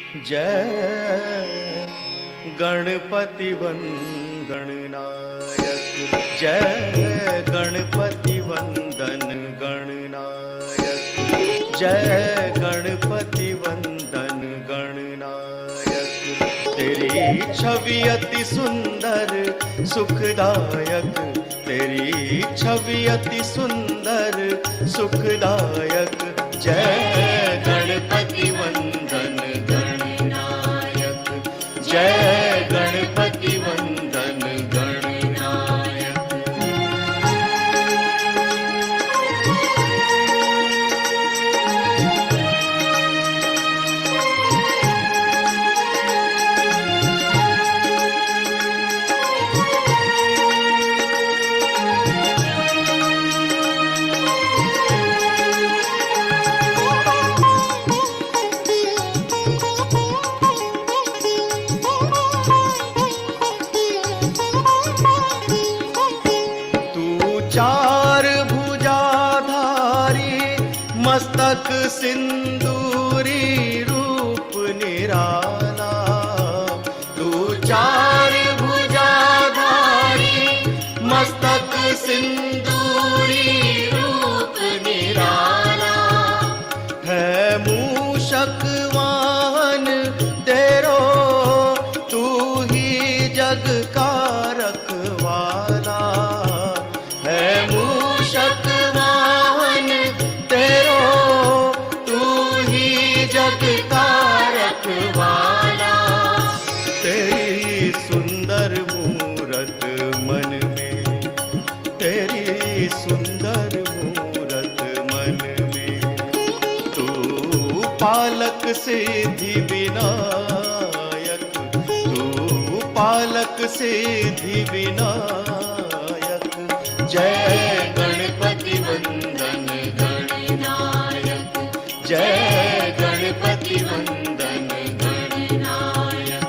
जय गणपति वंदन नायक, जय गणपति वंदन गणनायक, जय गणपति वंदन गणनायक। तेरी छवि अति सुंदर सुखदायक, तेरी छवि अति सुंदर सुखदायक। जय गणपति वंदन गणनायक, जय गणपति वंदन गणनायक। चार भुजाधारी मस्तक सिंदूरी रूप निराला, तू चार भुजाधारी मस्तक सिंदूरी रूप निराला। है मूषक वाहन तेरो, तू ही जग का रखवाला। मूषक वाहन तेरो, तू ही जग का रखवाला। तेरी सुंदर मूरत मन में, तेरी सुंदर मूरत मन में। तू पालक सिद्धि विनायक, तू पालक सिद्धि विनायक। जय गणपति वंदन गणनायक, जय गणपति वंदन गणनायक।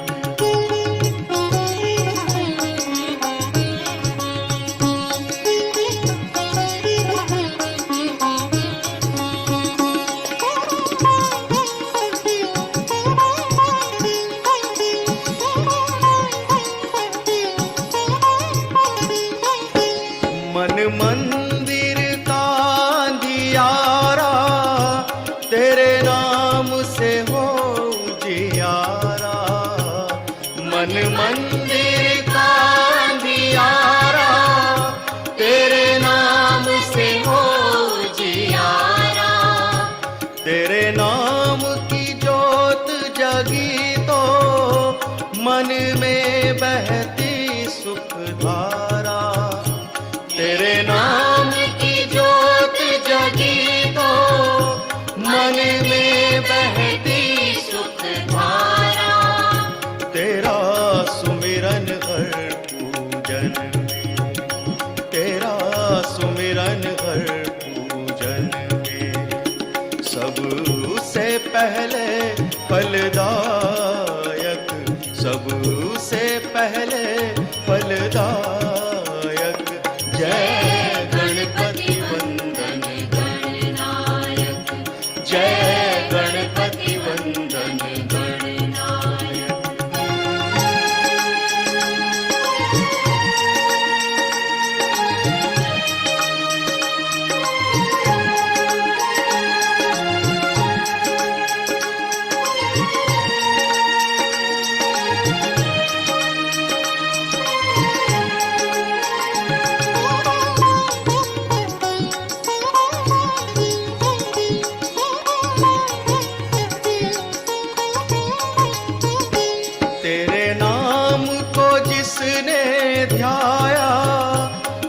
मन मंदिर का अंधियारा, तेरे नाम से हो उजियारा। मन मंदिर का अंधियारा, तेरे नाम से हो उजियारा। तेरे नाम की जोत जगी तो मन में बहती सुख धारा। तेरे नाम की जोत जगी तो मन में बहती सुख धारा। तेरा सुमिरन हर पूजन में, तेरा सुमिरन हर पूजन में। सबसे पहले फलदायक, सबसे पहले फलदायक। जय गणपति वंदन गणनायक, जय गणपति वंदन गणनायक। तेरे नाम को जिसने ध्याया,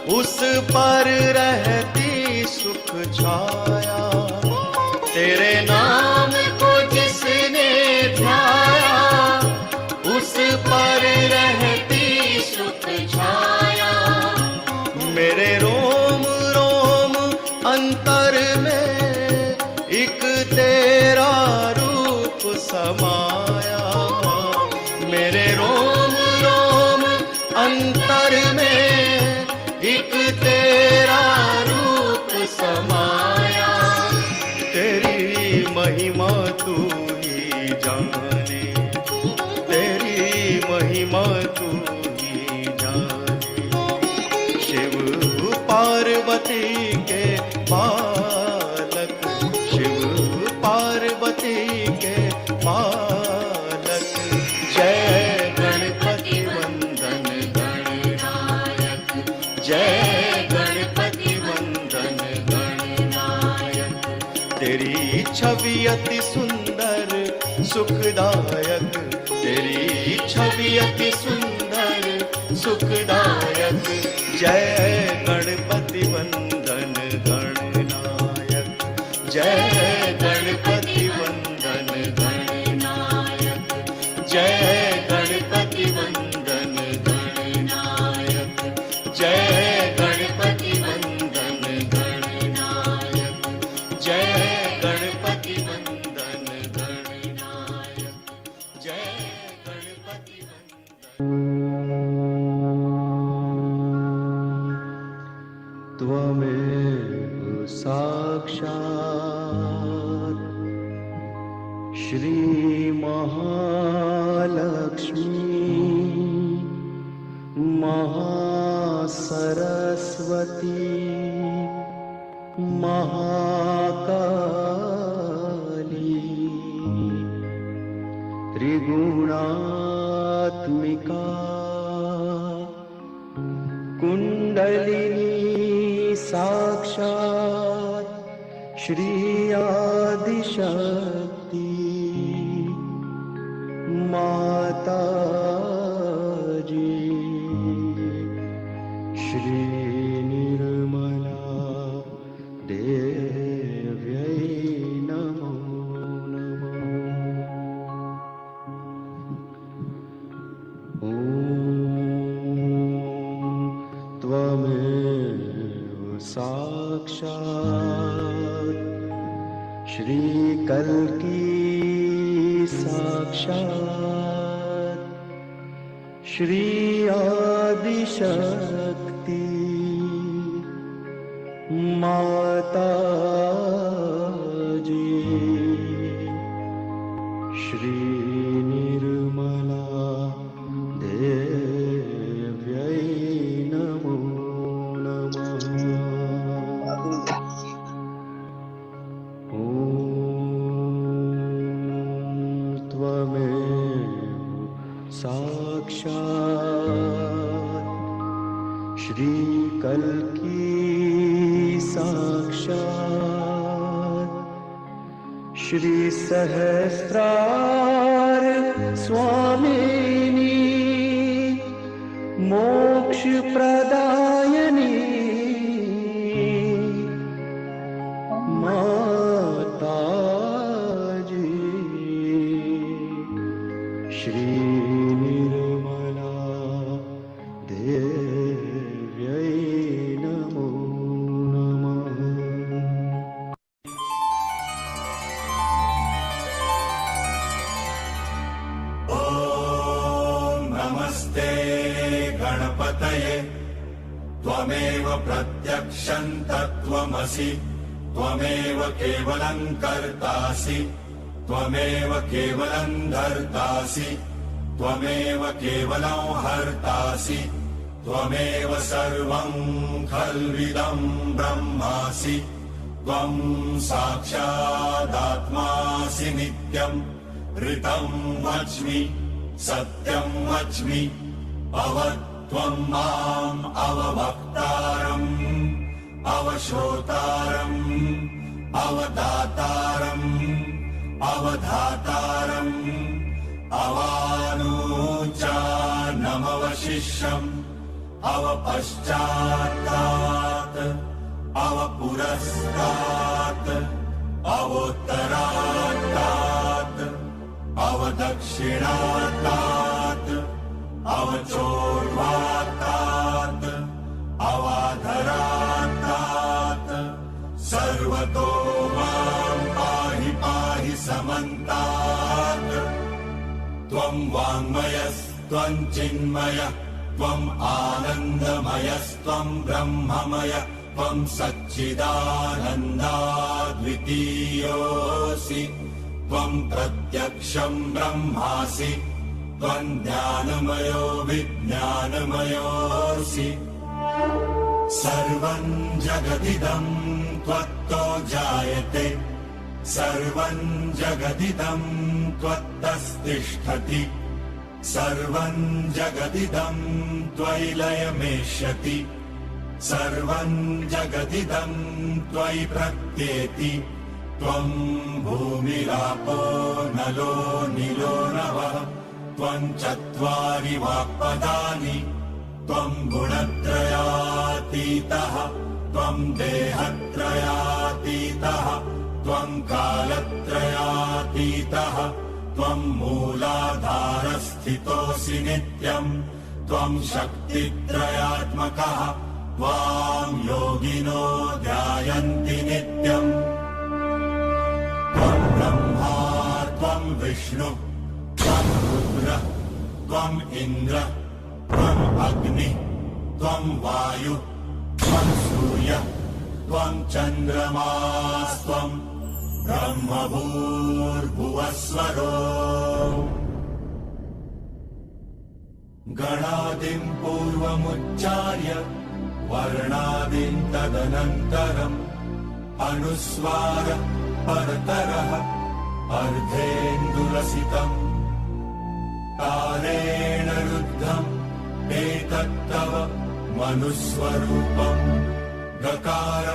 उस पर रहती सुख छाया। तेरे नाम को जिसने ध्याया, उस पर रहती सुख छाया। मेरे रोम रोम अंतर में एक तेरा रूप समाया। मेरे रोम रोम अंतर में एक तेरा रूप समाया। तेरी महिमा तू ही जाने, पार्वती के बालक, शिव पार्वती के बालक। जय गणपति वंदन गणनायक, जय गणपति वंदन गणनायक। तेरी छवि अति सुंदर सुखदायक, तेरी छवि अति सुंदर सुखदायक। जय गणपति वंदन गणनायक, जय गणपति वंदन गणनायक, जय गणपति वंदन गणनायक, जय गणपति वंदन गणनायक, जय गणपति वंदन गणनायक, जय गणपति वंदन। त्वमेव साक्षात् श्री महालक्ष्मी महासरस्वती महाकाली त्रिगुणात्मिका कुंडलिनी साक्षात् श्री आदिशक्ति माता जी। श्री निर्मला देव्यै नमो नमः। ॐ त्वमेव साक्षात् श्री कल्की साक्षात् श्री आदिशक्ति माता जी। श्री निर्मला देव्यै नमो नमः। ॐ त्वमेव साक्षात् श्री कल्की साक्षात् श्री सहस्रार स्वामिनी मोक्ष प्रदायिनी माता जी। श्री निर्मला देव्यै नमो नमः। ॐ नमस्ते गणपतये। त्वमेव प्रत्यक्षं तत्त्वमसि, त्वमेव केवलं कर्तासि, त्वमेव केवलं धर्तासि, त्वमेव केवलं हर्तासि, त्वमेव सर्वं खल्विदं ब्रह्मासि। त्वं साक्षादात्मासि नित्यं ऋतं वच्मि सत्यं वच्मि। त्वं माम् अवभक्तारम् अवश्रोतारम् अवदातारम् अवधातारम् अवानूचानमवशिष्यम् अवपश्चात्तात् अवपुरस्तात् अवोत्तरात्तात् अवदक्षिणात्तात् अवचोर्वात्तात् अवाधरात्तात् सर्वतो मां पाहि पाहि समन्तात्। त्वं वाङ्मयस्त्वं चिन्मयः त्वम् आनन्दमयस्त्वं ब्रह्ममय त्वं सच्चिदानन्दाद्वितीयोऽसि। त्वं प्रत्यक्षं ब्रह्मासि त्वं ज्ञानमयो विज्ञानमयोऽसि। सर्वं जगदिदं त्वत्तो जायते सर्वं जगदिदं त्वत्तस्तिष्ठति सर्वं जगदिदं त्वयि लयमेष्यति सर्वं जगदिदं त्वयि प्रत्येति त्वं भूमिरापो नलो नीलो नभः त्वं चत्वारि वाक्पदानि त्वं गुणत्रयातीतः त्वं देहत्रयातीतः त्वं कालत्रयातीतः त्वं मूलाधारस्थितोऽसि नित्यम् त्वं शक्तित्रयात्मकः त्वां योगिनो ध्यायन्ति नित्यम् त्वं ब्रह्मा त्वं विष्णु त्वं रुद्रः त्वम् इन्द्रः त्वम् अग्निः त्वं वायु त्वं सूर्यः त्वं चन्द्रमास्त्वं ब्रह्मभूर्भुवस्वरो गणादिं पूर्वमुच्चार्य वर्णादिं तदनन्तरम् अनुस्वार परतरः अर्धेन्दुरसितम् तारेण रुद्धम् एतत्तव मनुस्वरूपम् गकार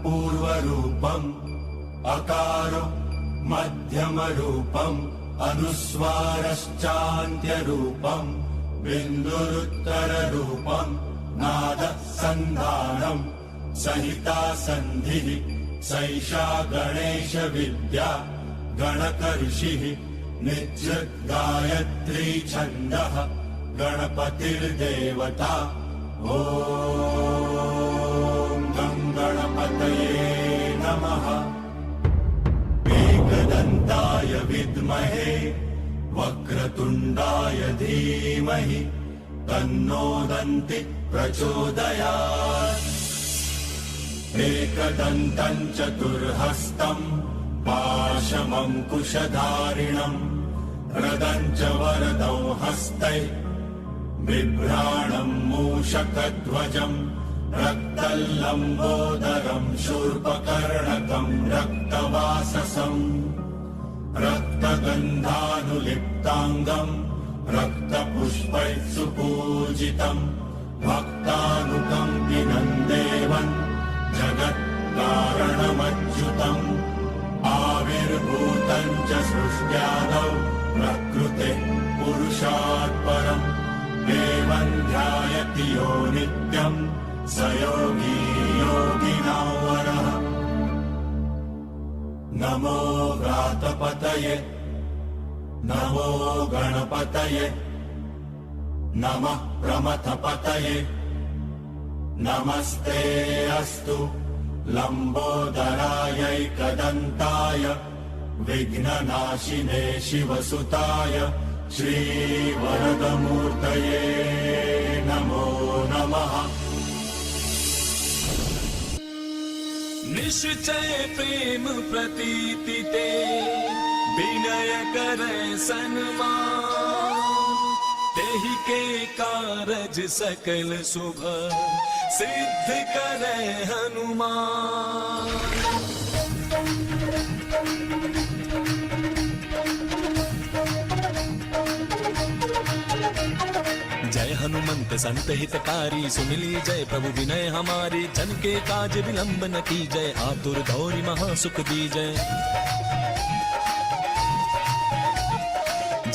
पूर्वरूपम् अकारो मध्यमरूपम् अनुस्वारश्चान्त्यरूपम् बिन्दुरुत्तररूपम् नादः सन्धानम् सहिता सन्धिः सैषा गणेश विद्या गणकर्षिः नित्यं गायत्री छन्दः गणपतिर्देवता ॐ गं गणपतये नमः एकदन्ताय विद्महे वक्रतुण्डाय धीमहि तन्नो दन्ति प्रचोदयात् एकदन्तं चतुर्हस्तं पाशमङ्कुशधारिणम् रदं च वरदौ हस्तै बिभ्राणं मूषकध्वजम् रक्तल्लम्बोदरं शूर्पकर्णकं रक्तवाससम् रक्तगन्धानुलिप्ताङ्गम् रक्तपुष्पैः सुपूजितम् भक्तानुकम्पिनं देवम् जगत्कारणमच्युतम् आविर्भूतं च सृष्ट्यादौ प्रकृतेः पुरुषात् परम् देवं ध्यायति यो नित्यम् स योगी योगिनां वरः नमो व्रातपतये नमो गणपतये नमः प्रमथपतये नमस्ते अस्तु लम्बोदरायैकदन्ताय विघ्ननाशिने शिवसुताय श्रीवरदमूर्तये नमो नमः। निश्चय प्रेम प्रतीति ते विनय करे सन्मान तेहि के कारज सकल शुभ सिद्ध करे हनुमान। जय हनुमंत संत हितकारी सुन ली जय प्रभु विनय हमारी जन के काज विलंब न की जय आतुर गौरी महासुख दी जय।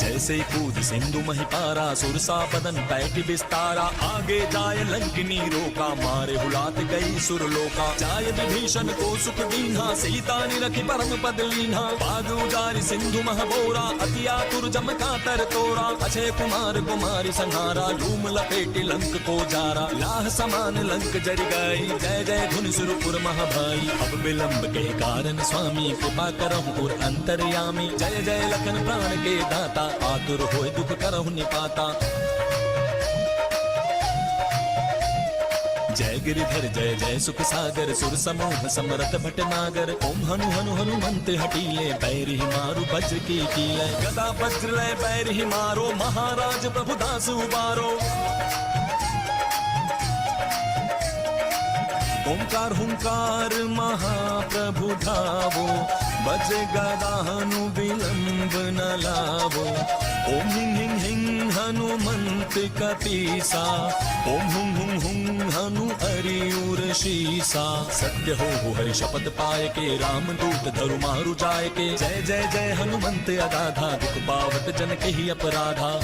जैसे कूद सिंधु महिपारा सुरसा बदन पैठ विस्तारा आगे जाय लंकिनी रोका मारे हुलात गई सुरलोका। जाय विभीषण को सुख दीन्हा सीता निरखि परम पद लीन्हा बाग उजारि सिंधु महबोरा अति आतुर जम का तर तोरा। अक्षय कुमार कुमारी संहारा लूम लपेटी लंक को जारा लाह समान लंक जरि गई जय जय धुन सुरपुर महाभाई। अब विलंब के कारण स्वामी कृपा करहु और अंतर्यामी जय जय लखन प्राण के दाता आतुर होय दुख करहु निपाता। जय गिरिधर जय जय सुख सागर सुर समूह समरथ भटनागर ओम हनु हनु हनुमंत हटीले बैर ही मारू वज्र की कीले गदा वज्र लय बैर ही मारो महाराज प्रभु दास उबारो। ओंकार हुंकार महाप्रभु धावो, बज गदानु विलंब न लावो। ओम हिं हिं हिं हनुमंत कपीसा, ओम हुं हुं हुं हनु अरियुर शीसा। सत्य हो हरि शपथ पाए के, राम दूत धरु मारु जाय के। जय जय जय हनुमंत अगाधा, दुख पावत जन के ही अपराधा।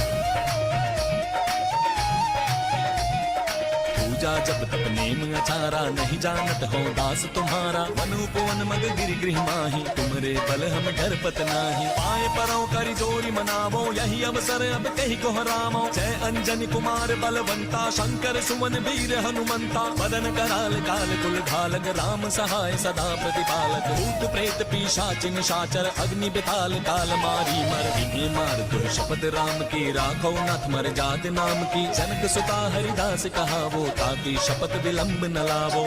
पूजा जब तप नेम अचारा, नहीं जानत हो दास तुम्हारा। वन उपवन मग गिरि गृह माही, तुमरे बल हम डरपत नाही। पाए परौ करि जोरी मनावो, यही अवसर अब कहि को रामो। जय अंजनी कुमार बलवंता, शंकर सुमन वीर हनुमंता। मदन कराल काल कुल घालक, राम सहाय सदा प्रतिपालक। भूत प्रेत पिशाच निशाचर, अग्नि बिताल काल मारी मर। इन्हें मार दो शपथ राम की, राखो नाथ मर जात नाम की। जनक सुता हरिदास कहावो, ताकि शपथ विलंब न लावो।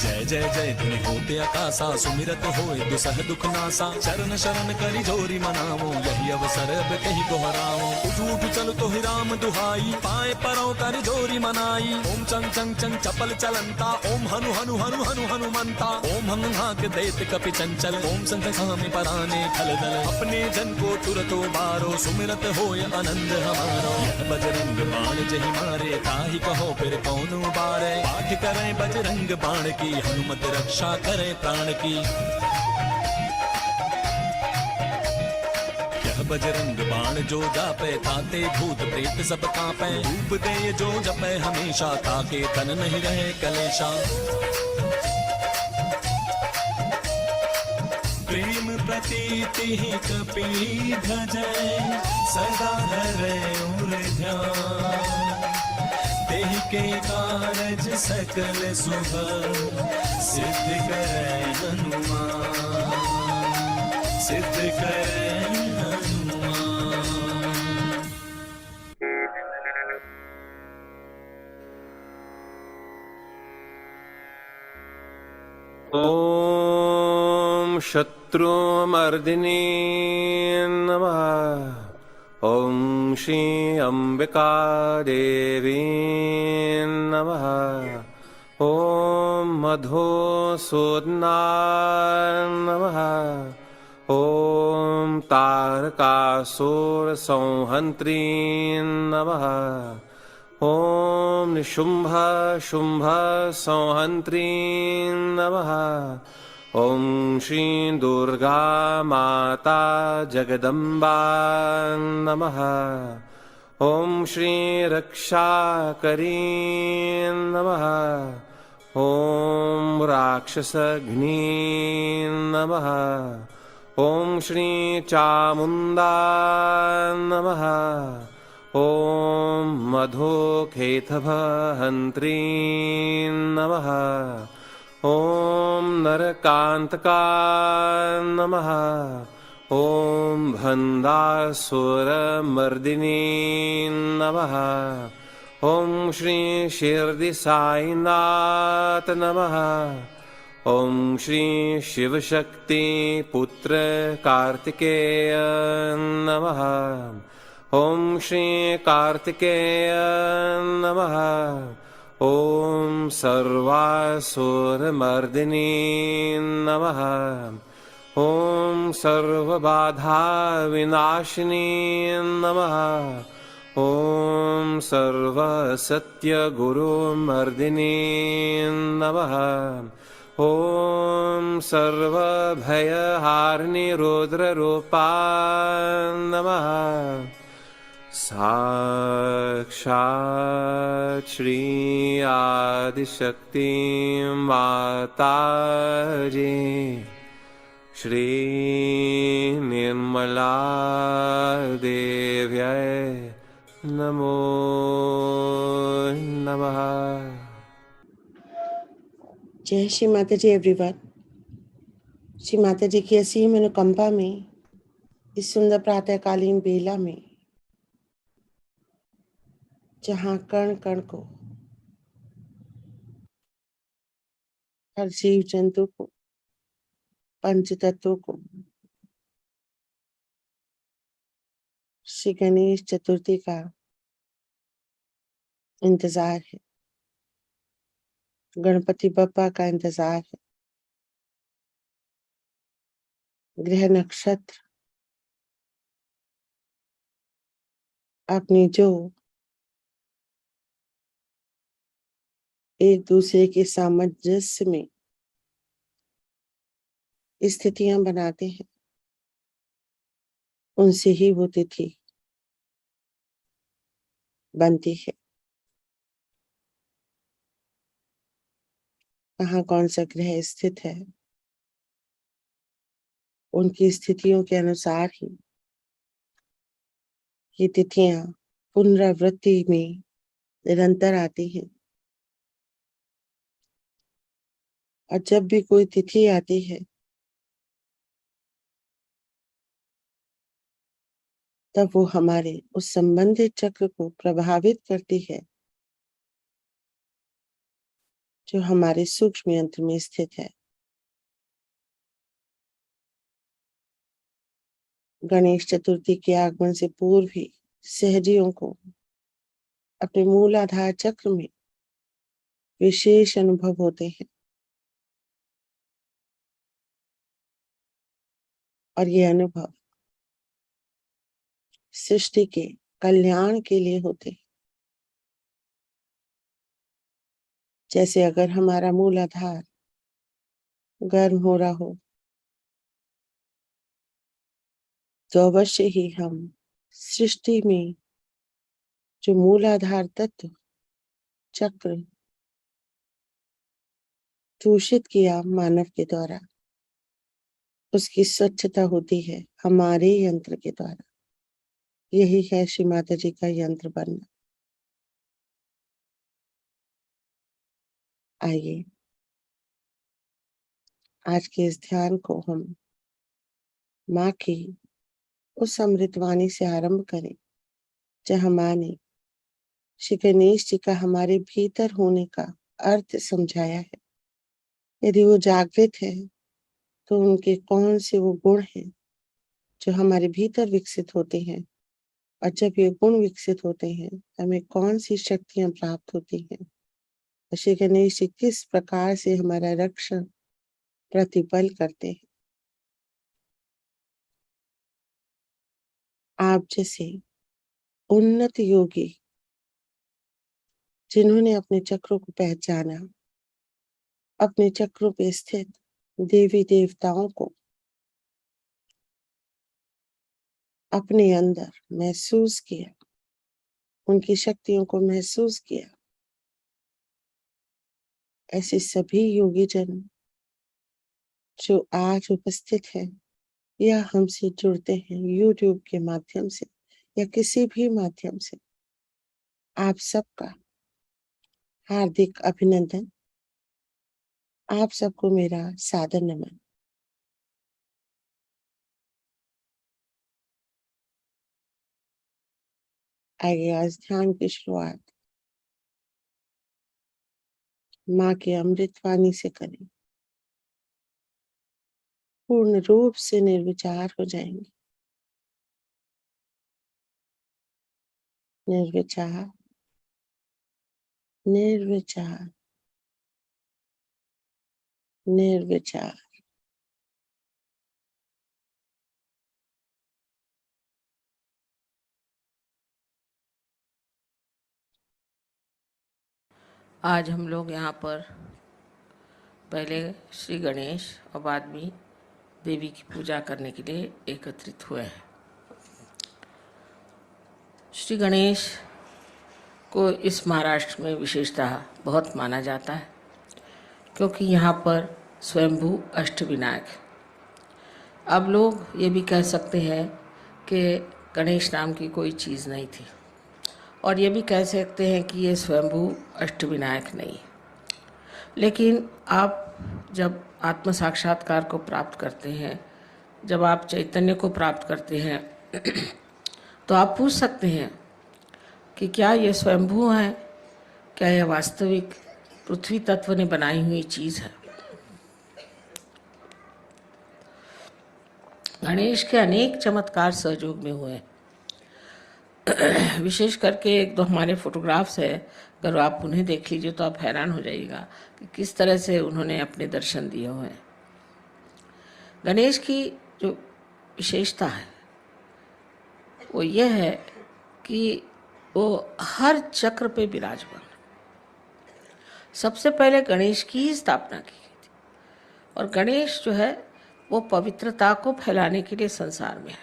जय जय जय धुनि होते आकाशा, सुमिरत होए दुसह दुख नासा। चरण शरण करि जोरी मनावो, यही अवसर अब कहि को हरावो। उठ उठ चल तो ही राम दुहाई, पाए परौ करि जोरी मनाई। ओम चंग चंग चंग चपल चलंता, ओम हनु हनु हनु हनु हनुमंता। ओम हंग हाक देत कपि चंचल, ओम संग सामि पराने खल दल। अपने जन को तुरतो बारो, सुमिरत होय आनंद हमारो। यह बजरंग बाण जहि मारे, ताहि कहो फिर कौन उबारे। पाठ करें बजरंग बाण की, हनुमत रक्षा करे प्राण की। यह बजरंग बाण जो जापे, ताते भूत प्रेत सब कांपे। धूप दे जो जपे हमेशा, ताके तन नहीं रहे कलेशा। प्रेम प्रतीति ही कपि भजै, सदा धरे उर ध्यान। तेहि के कारज सकल शुभ, सिद्ध करे हनुमान। सिद्ध करे हनुमान। ओम शत्रुमर्दिनी नमः। ओम श्री अंबिका देवी नमः। ओम मधुसूदना नमः। ओम तारकासुर संहन्त्री नमः। ओम निशुंभ शुंभ संहन्त्री नमः। ओम श्री दुर्गा माता जगदम्बा नमः। ओम श्री रक्षाकरी नमः। ओम राक्षसघ्नी नमः। ओम श्री चामुंडा नमः। ओम मधुकेतभहन्त्री नमः। ओम नरकांतका नमः। ओम भंडासुरमर्दिनी नमः। ओम श्री शिरडी साईनाथ नमः। ओम श्री शिवशक्ति पुत्र कार्तिकेय नमः। ओम श्री कार्तिकेय नमः। ओम सर्वासुरमर्दिनी नमः। ओम सर्वबाधा विनाशिनी नमः। ओम सर्वसत्यगुरुमर्दिनी नमः। ओम सर्वभयहारिणी रुद्ररूपा नमः। साक्षात् श्री आदिशक्ति माताजी श्री निर्मला देव्यै नमो नमः। जय श्री माता जी एवरीवन। श्री माता जी की असीम अनुकंपा में इस सुंदर प्रातःकालीन बेला में, जहाँ कण कण को, हर जीव जंतु को, पंच तत्वों को श्री गणेश चतुर्थी का इंतजार है, गणपति बप्पा का इंतजार है। ग्रह नक्षत्र अपनी जो एक दूसरे के सामंजस्य में स्थितियां बनाते हैं, उनसे ही वो तिथि बनती है। कहाँ कौन सा ग्रह स्थित है, उनकी स्थितियों के अनुसार ही ये तिथियां पुनरावृत्ति में निरंतर आती हैं। और जब भी कोई तिथि आती है तब वो हमारे उस संबंधित चक्र को प्रभावित करती है जो हमारे सूक्ष्म यंत्र में स्थित है। गणेश चतुर्थी के आगमन से पूर्व ही सहजियों को अपने मूलाधार चक्र में विशेष अनुभव होते हैं और ये अनुभव सृष्टि के कल्याण के लिए होते हैं। जैसे अगर हमारा मूलाधार गर्म हो रहा हो तो अवश्य ही हम सृष्टि में जो मूलाधार तत्व चक्र दूषित किया मानव के द्वारा, उसकी स्वच्छता होती है हमारे यंत्र के द्वारा। यही है श्री माता जी का यंत्र बनना। आइए आज के इस ध्यान को हम माँ की उस अमृतवाणी से आरंभ करें जहाँ माँ ने श्री गणेश जी का हमारे भीतर होने का अर्थ समझाया है। यदि वो जागृत है तो उनके कौन से वो गुण हैं जो हमारे भीतर विकसित होते हैं, और जब ये गुण विकसित होते हैं हमें कौन सी शक्तियां प्राप्त होती हैं, श्री गणेश जी किस प्रकार से हमारा रक्षण प्रतिपल करते हैं। आप जैसे उन्नत योगी जिन्होंने अपने चक्रों को पहचाना, अपने चक्रों पे स्थित देवी देवताओं को अपने अंदर महसूस किया, उनकी शक्तियों को महसूस किया, ऐसे सभी योगी जन जो आज उपस्थित हैं या हमसे जुड़ते हैं YouTube के माध्यम से या किसी भी माध्यम से, आप सबका हार्दिक अभिनंदन, आप सबको मेरा सादर नमन। आइए आज ध्यान की शुरुआत माँ की अमृतवाणी से करें। पूर्ण रूप से निर्विचार हो जाएंगे। निर्विचार, निर्विचार, निर्विचार। आज हम लोग यहाँ पर पहले श्री गणेश और बाद में देवी की पूजा करने के लिए एकत्रित हुए हैं। श्री गणेश को इस महाराष्ट्र में विशेषतः बहुत माना जाता है क्योंकि यहाँ पर स्वयंभू अष्टविनायक। अब लोग ये भी कह सकते हैं कि गणेश नाम की कोई चीज़ नहीं थी, और ये भी कह सकते हैं कि ये स्वयंभू अष्टविनायक नहीं। लेकिन आप जब आत्म साक्षात्कार को प्राप्त करते हैं, जब आप चैतन्य को प्राप्त करते हैं तो आप पूछ सकते हैं कि क्या ये स्वयंभू है, क्या यह वास्तविक पृथ्वी तत्व ने बनाई हुई चीज़ है। गणेश के अनेक चमत्कार सहयोग में हुए। विशेष करके एक दो हमारे फोटोग्राफ्स है, अगर आप उन्हें देख लीजिए तो आप हैरान हो जाइएगा कि किस तरह से उन्होंने अपने दर्शन दिए हुए हैं। गणेश की जो विशेषता है वो ये है कि वो हर चक्र पे विराजमान। सबसे पहले गणेश की ही स्थापना की गई थी, और गणेश जो है वो पवित्रता को फैलाने के लिए संसार में है,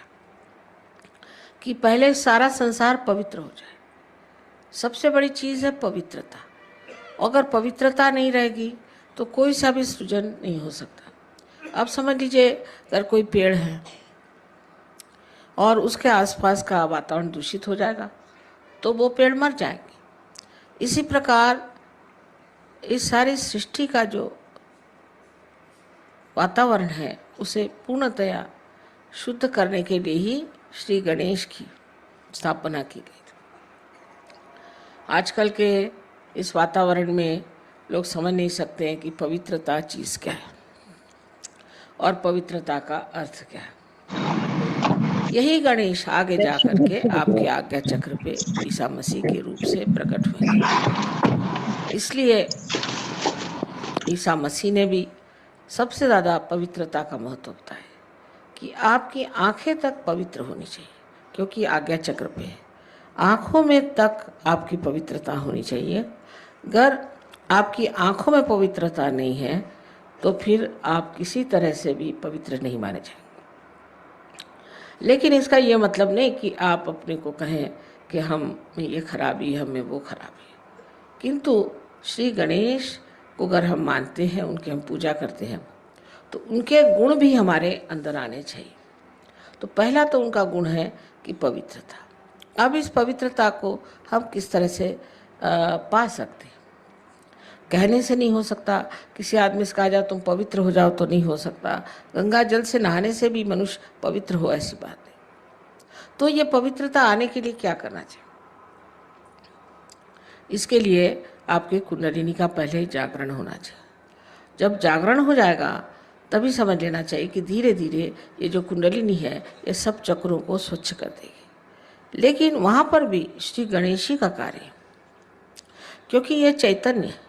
कि पहले सारा संसार पवित्र हो जाए। सबसे बड़ी चीज़ है पवित्रता। अगर पवित्रता नहीं रहेगी तो कोई सा भी सृजन नहीं हो सकता। अब समझ लीजिए, अगर कोई पेड़ है और उसके आसपास का वातावरण दूषित हो जाएगा तो वो पेड़ मर जाएंगे। इसी प्रकार इस सारी सृष्टि का जो वातावरण है उसे पूर्णतया शुद्ध करने के लिए ही श्री गणेश की स्थापना की गई। आजकल के इस वातावरण में लोग समझ नहीं सकते हैं कि पवित्रता चीज़ क्या है और पवित्रता का अर्थ क्या है। यही गणेश आगे जा करके आपके आज्ञा चक्र पे ईसा मसीह के रूप से प्रकट हुए। इसलिए ईसा मसीह ने भी सबसे ज़्यादा पवित्रता का महत्व बताया कि आपकी आंखें तक पवित्र होनी चाहिए, क्योंकि आज्ञा चक्र पे है। आँखों में तक आपकी पवित्रता होनी चाहिए। अगर आपकी आँखों में पवित्रता नहीं है तो फिर आप किसी तरह से भी पवित्र नहीं माने जाएंगे। लेकिन इसका ये मतलब नहीं कि आप अपने को कहें कि हम में ये खराबी, हम में वो खराबी है। किंतु श्री गणेश को अगर हम मानते हैं, उनकी हम पूजा करते हैं, तो उनके गुण भी हमारे अंदर आने चाहिए। तो पहला तो उनका गुण है कि पवित्रता। अब इस पवित्रता को हम किस तरह से पा सकते हैं? कहने से नहीं हो सकता। किसी आदमी से कहा जाए तुम पवित्र हो जाओ तो नहीं हो सकता। गंगा जल से नहाने से भी मनुष्य पवित्र हो, ऐसी बात नहीं। तो ये पवित्रता आने के लिए क्या करना चाहिए? इसके लिए आपके कुंडलिनी का पहले ही जागरण होना चाहिए। जब जागरण हो जाएगा तभी समझ लेना चाहिए कि धीरे धीरे ये जो कुंडलिनी है ये सब चक्रों को स्वच्छ कर देगी। लेकिन वहाँ पर भी श्री गणेश जी का कार्य है, क्योंकि ये चैतन्य है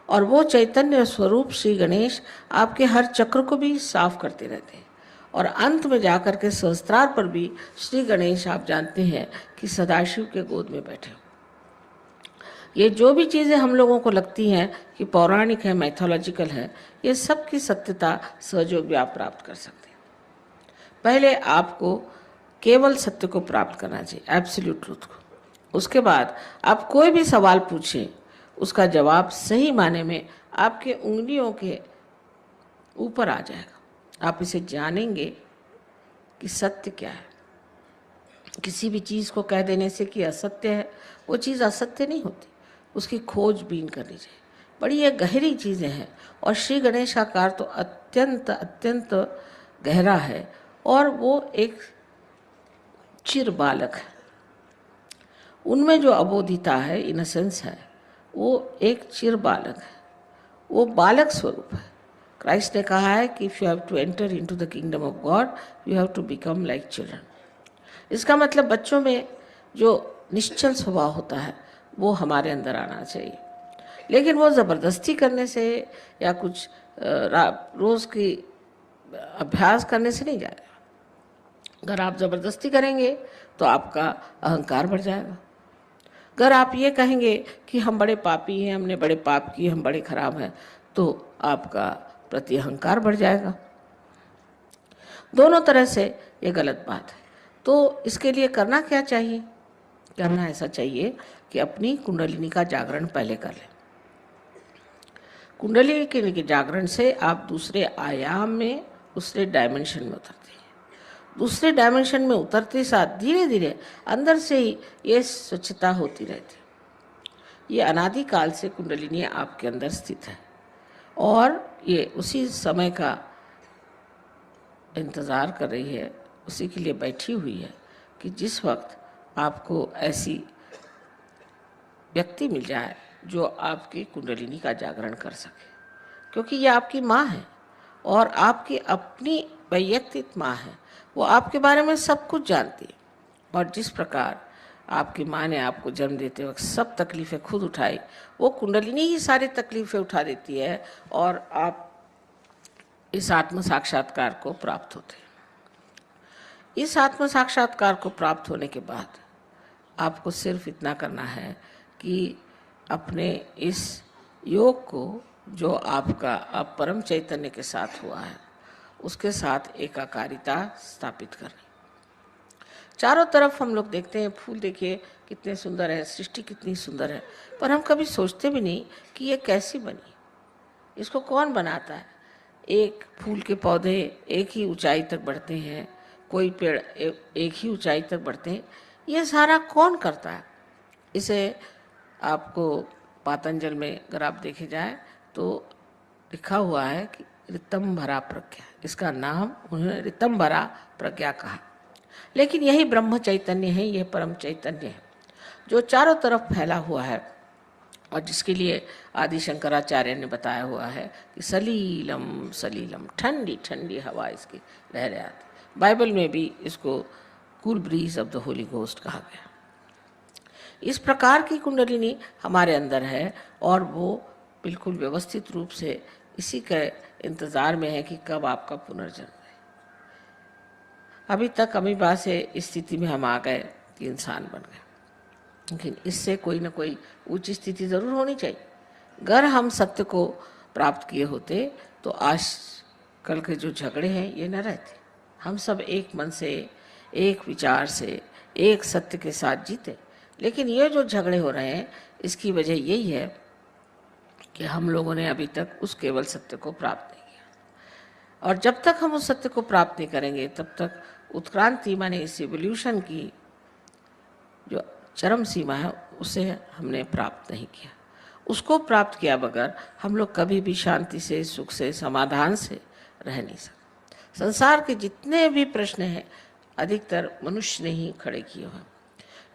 और वो चैतन्य स्वरूप श्री गणेश आपके हर चक्र को भी साफ करते रहते हैं। और अंत में जाकर के सहस्त्रार पर भी श्री गणेश, आप जानते हैं कि सदाशिव के गोद में बैठे। ये जो भी चीज़ें हम लोगों को लगती हैं कि पौराणिक है, मैथोलॉजिकल है, ये सब की सत्यता सहयोग भी आप प्राप्त कर सकते हैं। पहले आपको केवल सत्य को प्राप्त करना चाहिए, एब्सोल्यूट ट्रूथ को। उसके बाद आप कोई भी सवाल पूछें, उसका जवाब सही माने में आपके उंगलियों के ऊपर आ जाएगा। आप इसे जानेंगे कि सत्य क्या है। किसी भी चीज़ को कह देने से कि असत्य है, वो चीज़ असत्य नहीं होती, उसकी खोजबीन करनी चाहिए। बड़ी ये गहरी चीज़ें हैं। और श्री गणेश का कार्य तो अत्यंत अत्यंत गहरा है, और वो एक चिर बालक है। उनमें जो अबोधिता है, इनोसेंस है, वो एक चिर बालक है। वो बालक स्वरूप है। क्राइस्ट ने कहा है कि if you have to enter into the kingdom of God you have to become like children. इसका मतलब बच्चों में जो निश्चल स्वभाव होता है वो हमारे अंदर आना चाहिए। लेकिन वो ज़बरदस्ती करने से या कुछ रोज़ की अभ्यास करने से नहीं जाएगा। अगर आप ज़बरदस्ती करेंगे तो आपका अहंकार बढ़ जाएगा। अगर आप ये कहेंगे कि हम बड़े पापी हैं, हमने बड़े पाप किए, हम बड़े खराब हैं, तो आपका प्रति अहंकार बढ़ जाएगा। दोनों तरह से ये गलत बात है। तो इसके लिए करना क्या चाहिए? करना ऐसा चाहिए कि अपनी कुंडलिनी का जागरण पहले कर लें। कुंडलिनी के जागरण से आप दूसरे आयाम में, दूसरे डायमेंशन में उतरते हैं। दूसरे डायमेंशन में उतरते साथ धीरे धीरे अंदर से ही ये स्वच्छता होती रहती है। ये अनादिकाल से कुंडलिनी आपके अंदर स्थित है और ये उसी समय का इंतज़ार कर रही है, उसी के लिए बैठी हुई है कि जिस वक्त आपको ऐसी व्यक्ति मिल जाए जो आपकी कुंडलिनी का जागरण कर सके। क्योंकि ये आपकी माँ है और आपकी अपनी वैयक्तिक माँ है। वो आपके बारे में सब कुछ जानती है। और जिस प्रकार आपकी माँ ने आपको जन्म देते वक्त सब तकलीफ़ें खुद उठाई, वो कुंडलिनी ही सारी तकलीफ़ें उठा देती है और आप इस आत्म साक्षात्कार को प्राप्त होते हैं। इस आत्म साक्षात्कार को प्राप्त होने के बाद आपको सिर्फ इतना करना है कि अपने इस योग को जो आपका अब परम चैतन्य के साथ हुआ है उसके साथ एकाकारिता स्थापित करनी। चारों तरफ हम लोग देखते हैं, फूल देखिए कितने सुंदर है, सृष्टि कितनी सुंदर है, पर हम कभी सोचते भी नहीं कि ये कैसी बनी, इसको कौन बनाता है। एक फूल के पौधे एक ही ऊंचाई तक बढ़ते हैं, कोई पेड़ एक ही ऊंचाई तक बढ़ते हैं, ये सारा कौन करता है। इसे आपको पातंजल में अगर आप देखे जाए तो लिखा हुआ है कि ऋतंभरा प्रज्ञा, इसका नाम उन्होंने ऋतंभरा प्रज्ञा कहा। लेकिन यही ब्रह्म चैतन्य है, यह परम चैतन्य है जो चारों तरफ फैला हुआ है और जिसके लिए आदि शंकराचार्य ने बताया हुआ है कि सलीलम सलीलम, ठंडी ठंडी हवा इसकी लहरें आती। बाइबल में भी इसको cool bridge of the Holi ghost कहा गया। इस प्रकार की कुंडलिनी हमारे अंदर है और वो बिल्कुल व्यवस्थित रूप से इसी के इंतज़ार में है कि कब आपका पुनर्जन्म है। अभी तक अमीबा से इस स्थिति में हम आ गए कि इंसान बन गए, लेकिन इससे कोई ना कोई ऊंची स्थिति ज़रूर होनी चाहिए। अगर हम सत्य को प्राप्त किए होते तो आज कल के जो झगड़े हैं ये न रहते। हम सब एक मन से, एक विचार से, एक सत्य के साथ जीते। लेकिन ये जो झगड़े हो रहे हैं इसकी वजह यही है कि हम लोगों ने अभी तक उस केवल सत्य को प्राप्त नहीं किया, और जब तक हम उस सत्य को प्राप्त नहीं करेंगे तब तक उत्क्रांति माने इस एवोल्यूशन की जो चरम सीमा है उसे हमने प्राप्त नहीं किया। उसको प्राप्त किया बगैर हम लोग कभी भी शांति से, सुख से, समाधान से रह नहीं सकते। संसार के जितने भी प्रश्न हैं अधिकतर मनुष्य ने ही खड़े किए हैं।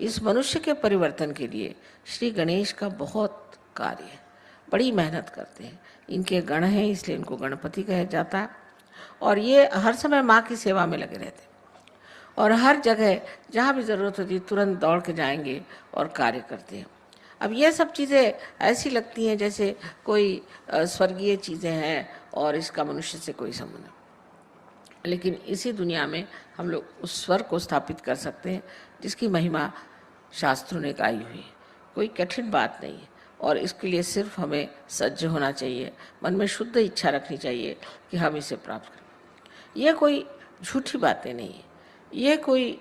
इस मनुष्य के परिवर्तन के लिए श्री गणेश का बहुत कार्य है, बड़ी मेहनत करते हैं। इनके गण हैं इसलिए इनको गणपति कहा जाता है, और ये हर समय माँ की सेवा में लगे रहते हैं और हर जगह जहाँ भी ज़रूरत होती है तुरंत दौड़ के जाएंगे और कार्य करते हैं। अब ये सब चीज़ें ऐसी लगती हैं जैसे कोई स्वर्गीय चीज़ें हैं और इसका मनुष्य से कोई संबंध नहीं, लेकिन इसी दुनिया में हम लोग उस स्वर को स्थापित कर सकते हैं जिसकी महिमा शास्त्रों ने गाई हुई है। कोई कठिन बात नहीं है और इसके लिए सिर्फ हमें सज्ज होना चाहिए, मन में शुद्ध इच्छा रखनी चाहिए कि हम इसे प्राप्त करें। ये कोई झूठी बातें नहीं है, ये कोई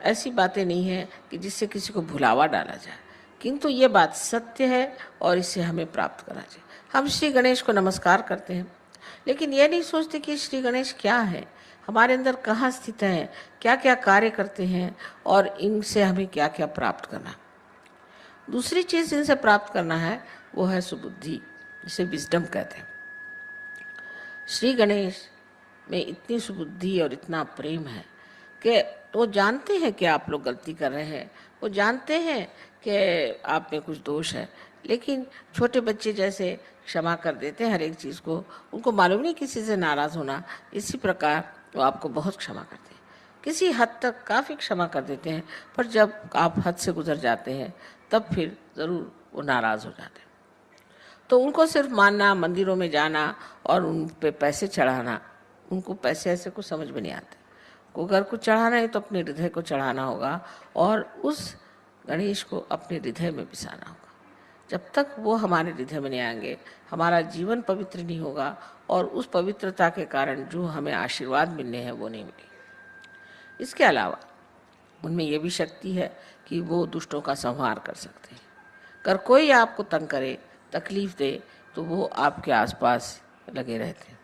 ऐसी बातें नहीं है कि जिससे किसी को भुलावा डाला जाए, किंतु ये बात सत्य है और इसे हमें प्राप्त करना चाहिए। हम श्री गणेश को नमस्कार करते हैं, लेकिन ये नहीं सोचते कि श्री गणेश क्या है, हमारे अंदर कहाँ स्थित हैं, क्या क्या कार्य करते हैं और इनसे हमें क्या क्या प्राप्त करना है। दूसरी चीज़ इनसे प्राप्त करना है वो है सुबुद्धि, जिसे विजडम कहते हैं। श्री गणेश में इतनी सुबुद्धि और इतना प्रेम है कि वो जानते हैं कि आप लोग गलती कर रहे हैं, वो जानते हैं कि आप में कुछ दोष है, लेकिन छोटे बच्चे जैसे क्षमा कर देते हैं हर एक चीज़ को। उनको मालूम नहीं किसी से नाराज़ होना, इसी प्रकार वो आपको बहुत क्षमा करते हैं। किसी हद तक काफ़ी क्षमा कर देते हैं, पर जब आप हद से गुजर जाते हैं तब फिर ज़रूर वो नाराज़ हो जाते हैं। तो उनको सिर्फ मानना, मंदिरों में जाना और उन पे पैसे चढ़ाना, उनको पैसे ऐसे कुछ समझ में नहीं आते। को अगर कुछ चढ़ाना है तो अपने हृदय को चढ़ाना होगा और उस गणेश को अपने हृदय में बिसाना होगा। जब तक वो हमारे हृदय में नहीं आएंगे हमारा जीवन पवित्र नहीं होगा और उस पवित्रता के कारण जो हमें आशीर्वाद मिलने हैं वो नहीं मिलेंगे। इसके अलावा उनमें ये भी शक्ति है कि वो दुष्टों का संहार कर सकते हैं। अगर कोई आपको तंग करे, तकलीफ़ दे, तो वो आपके आसपास लगे रहते हैं।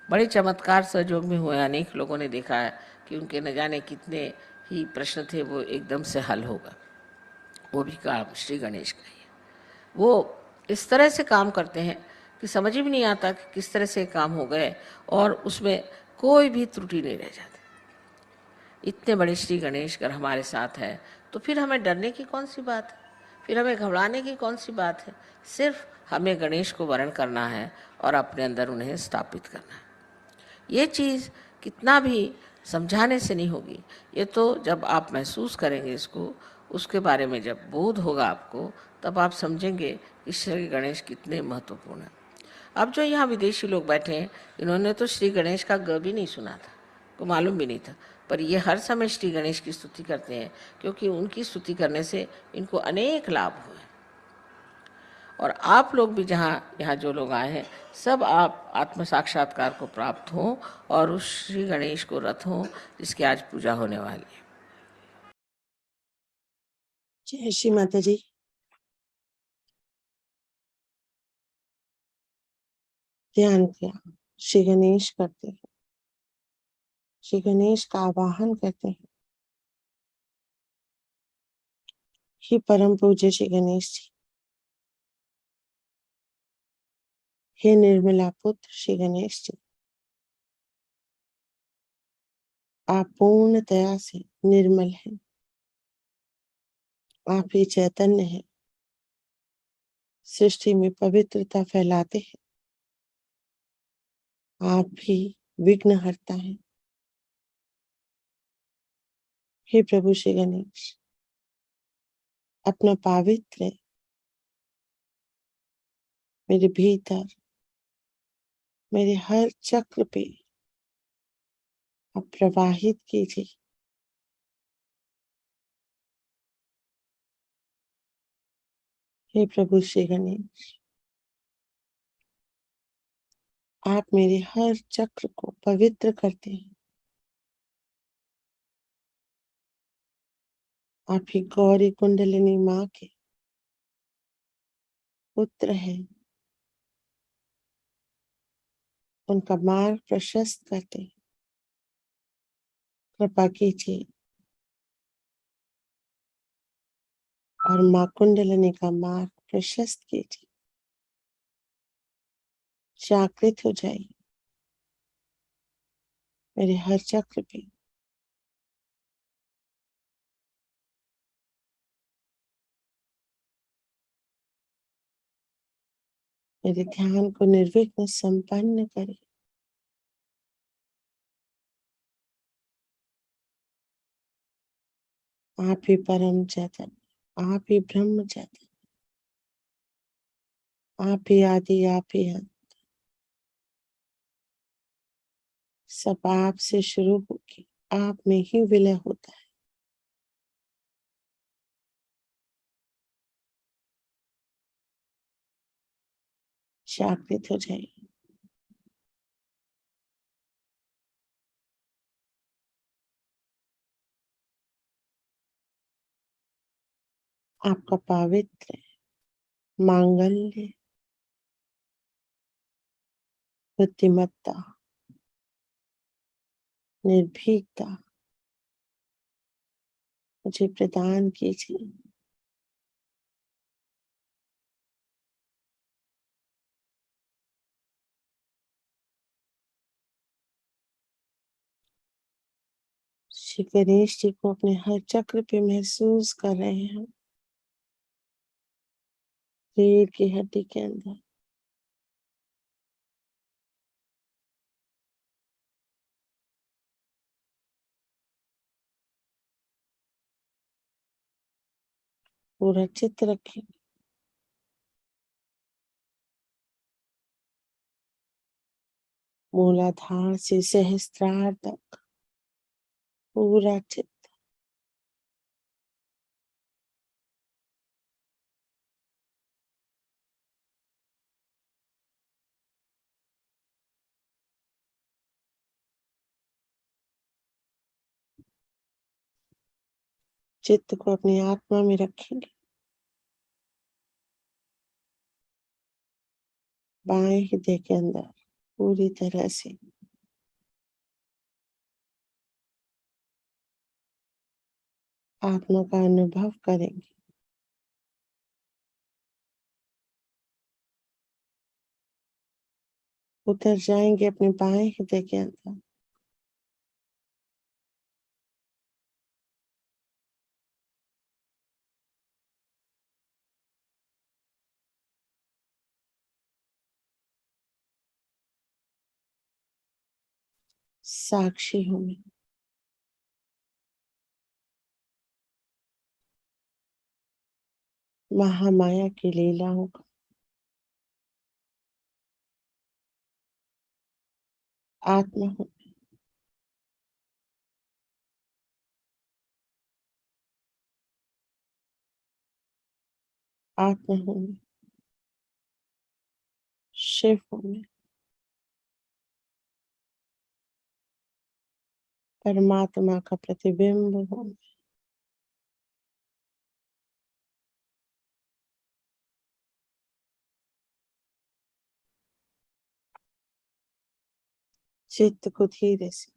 बड़े चमत्कार सहयोग में हुए, अनेक लोगों ने देखा है कि उनके न जाने कितने ही प्रश्न थे वो एकदम से हल होगा। वो भी काम श्री गणेश का ही है। वो इस तरह से काम करते हैं कि समझ ही भी नहीं आता कि किस तरह से काम हो गए और उसमें कोई भी त्रुटि नहीं रह जाती। इतने बड़े श्री गणेश अगर हमारे साथ है तो फिर हमें डरने की कौन सी बात है, फिर हमें घबराने की कौन सी बात है। सिर्फ हमें गणेश को वरण करना है और अपने अंदर उन्हें स्थापित करना है। ये चीज़ कितना भी समझाने से नहीं होगी, ये तो जब आप महसूस करेंगे इसको उसके बारे में जब बोध होगा आपको, तब आप समझेंगे कि श्री गणेश कितने महत्वपूर्ण हैं। अब जो यहाँ विदेशी लोग बैठे हैं, इन्होंने तो श्री गणेश का ग भी नहीं सुना था, को मालूम भी नहीं था, पर ये हर समय श्री गणेश की स्तुति करते हैं, क्योंकि उनकी स्तुति करने से इनको अनेक लाभ हुए। और आप लोग भी जहाँ यहाँ जो लोग आए हैं, सब आप आत्म साक्षात्कार को प्राप्त हों और उस श्री गणेश को रथ हों जिसकी आज पूजा होने वाली है। जय श्री माता जी। ध्यान किया, श्री गणेश करते हैं, श्री गणेश का आवाहन करते हैं। हे परम पूज्य श्री गणेश जी, हे निर्मला पुत्र श्री गणेश जी, आप पूर्णतया से निर्मल हैं, आप ही चैतन्य हैं, सृष्टि में पवित्रता फैलाते हैं, आप ही विघ्नहर्ता हैं। हे प्रभु श्री गणेश, अपना पवित्र मेरे भीतर, मेरे हर चक्र पे आप प्रवाहित कीजिए। हे प्रभु श्री गणेश, आप मेरे हर चक्र को पवित्र करते हैं। आप ही गौरी कुंडलिनी माँ के पुत्र हैं, उनका मार्ग प्रशस्त करते हैं। कृपा कीजिए और माँ कुंडलिनी का मार्ग प्रशस्त कीजिए। जागृत हो जाइए मेरे हर चक्र पे। मेरे ध्यान को निर्विघ्न संपन्न करें। आप ही परम चैतन्य, आप ही ब्रह्म चैतन्य, आप ही आदि, आप ही अंत, सब आप से शुरू होके आप में ही विलय होता है। जागृत हो जाइए। आपका पवित्र मांगल्य, बुद्धिमत्ता, निर्भीकता मुझे प्रदान कीजिए। श्री गणेश जी को अपने हर चक्र पे महसूस कर रहे हैं, रीढ़ की हड्डी के अंदर। पूरा चित्त रखें। मूलाधार से सहस्त्रार तक पूरा चित्त। चित्त को अपनी आत्मा में रखेंगे। बाएं हृदय के अंदर पूरी तरह से आत्मा का अनुभव करेंगे। उतर जाएंगे अपने बाएं हृदय के अंदर। साक्षी हूं मैं, महामाया की लीलाओं का आत्मा हूँ, आत्मा हूँ मैं, शिव हूँ मैं, परमात्मा का प्रतिबिंब हूँ मैं। चित्त को धीरे से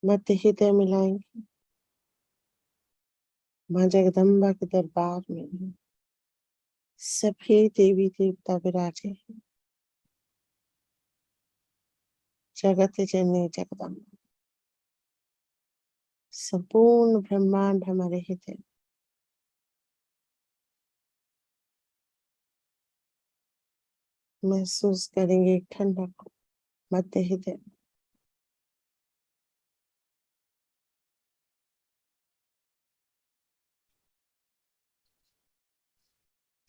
मध्य हृदय मिलाएंगे। माँ जगदम्बा के दरबार में सभी देवी देवता विराजे हैं। जगत जननी जगदम्बा, संपूर्ण ब्रह्मांड हमारे हृदय में। महसूस करेंगे एक ठंडक को मध्य हृदय में।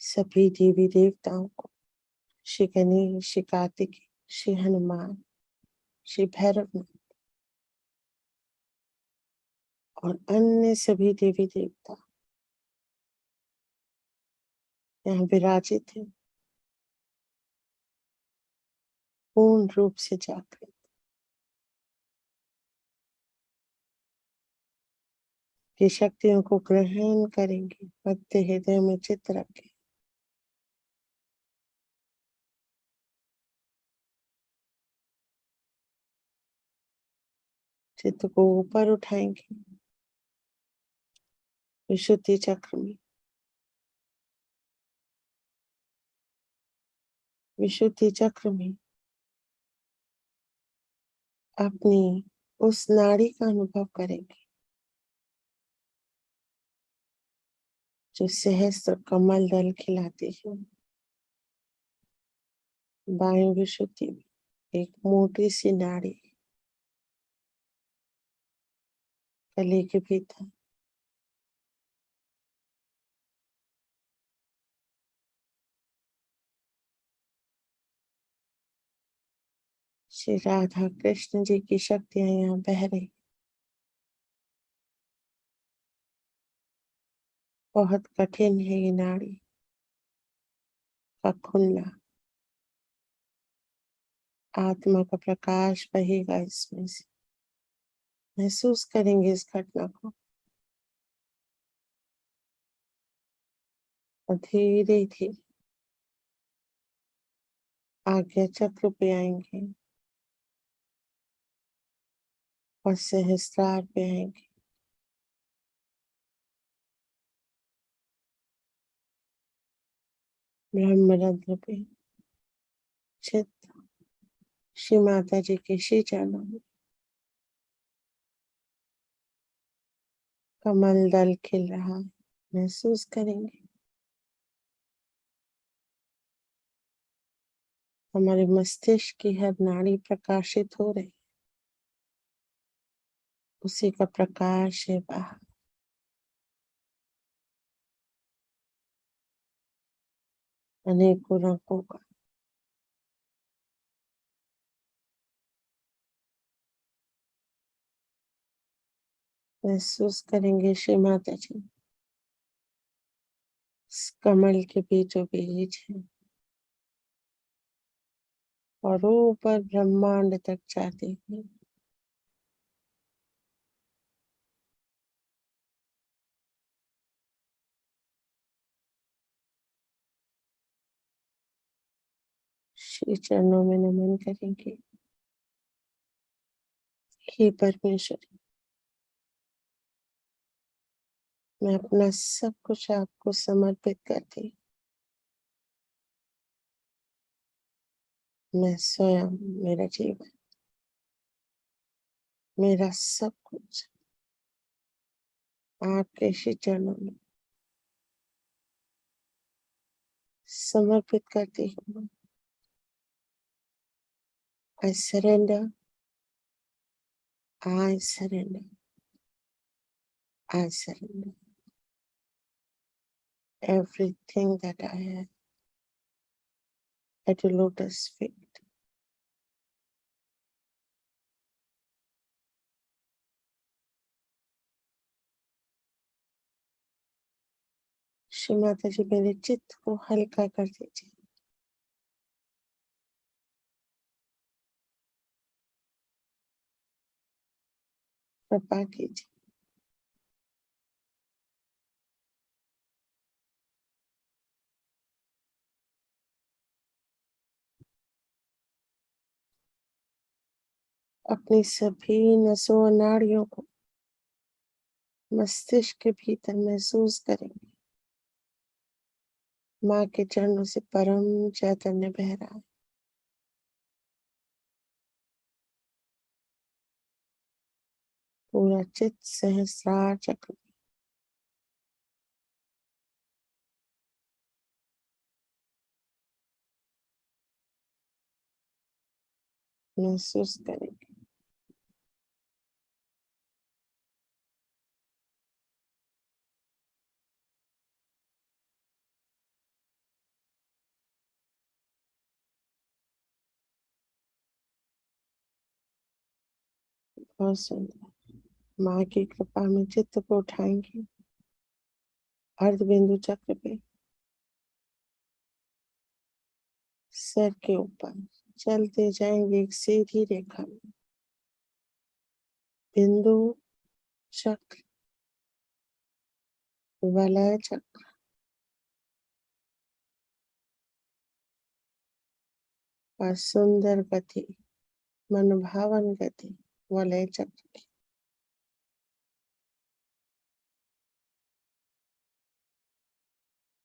सभी देवी देवताओं को, श्री गणेश, श्री कार्तिक, श्री हनुमान, श्री भैरवनाथ और अन्य सभी देवी देवता यहाँ विराजित हैं, पूर्ण रूप से जागृत। ये शक्तियों को ग्रहण करेंगे, मध्य हृदय में चित्त रखें। चित्त को ऊपर उठाएंगे, विशुद्धि चक्र में। विशुद्धि चक्र में अपनी उस नाड़ी का अनुभव करेंगे जो सहस्त्र कमल दल खिलाती है। वायु विशुद्धि में एक मोटी सी नाड़ी गले के भीतर, श्री राधा कृष्ण जी की शक्तियां यहाँ बह रही। बहुत कठिन है ये नाड़ी का खुलना। आत्मा का प्रकाश बहेगा इसमें से। महसूस करेंगे इस घटना को और धीरे धीरे आज्ञा चक्र पे आएंगे और सहस्त्रार पे आएंगे। ब्रह्मरंध्र पे, चित्र श्री माता जी के श्री चरणों में कमल दल खिल रहा है। महसूस करेंगे हमारे मस्तिष्क की हर नाड़ी प्रकाशित हो रही, उसी का प्रकाश है बाहर। अनेकों रंगों का महसूस करेंगे श्री माता जी इस कमल के बीचों बीच है और ऊपर ब्रह्मांड तक जाती है। श्री चरणों में नमन करेंगे। हे परमेश्वरी, मैं अपना सब कुछ आपको समर्पित करती हूँ। मैं स्वयं, मेरा जीवन, मेरा सब कुछ आपके श्री चरणों में समर्पित करती हूँ। I surrender, I surrender, I surrender. everything that I have at your lotus feet. Shri Mata जी मेरे चित्त को हल्का कर दीजिए। कृपा कीजिए। अपनी सभी नसों और नाड़ियों को मस्तिष्क के भीतर महसूस करेंगे। माँ के चरणों से परम चैतन्य बह रहा है। पूरा चित्त सहस्रार चक्र महसूस करेंगे। बहुत सुंदर। माँ की कृपा में चित्त को उठाएंगे अर्ध बिंदु चक्र पे, सर के ऊपर चलते जाएंगे एक सीधी रेखा में। बिंदु चक्र, वलय चक्र, और सुंदर गति, मनभावन गति वलय चक्र की।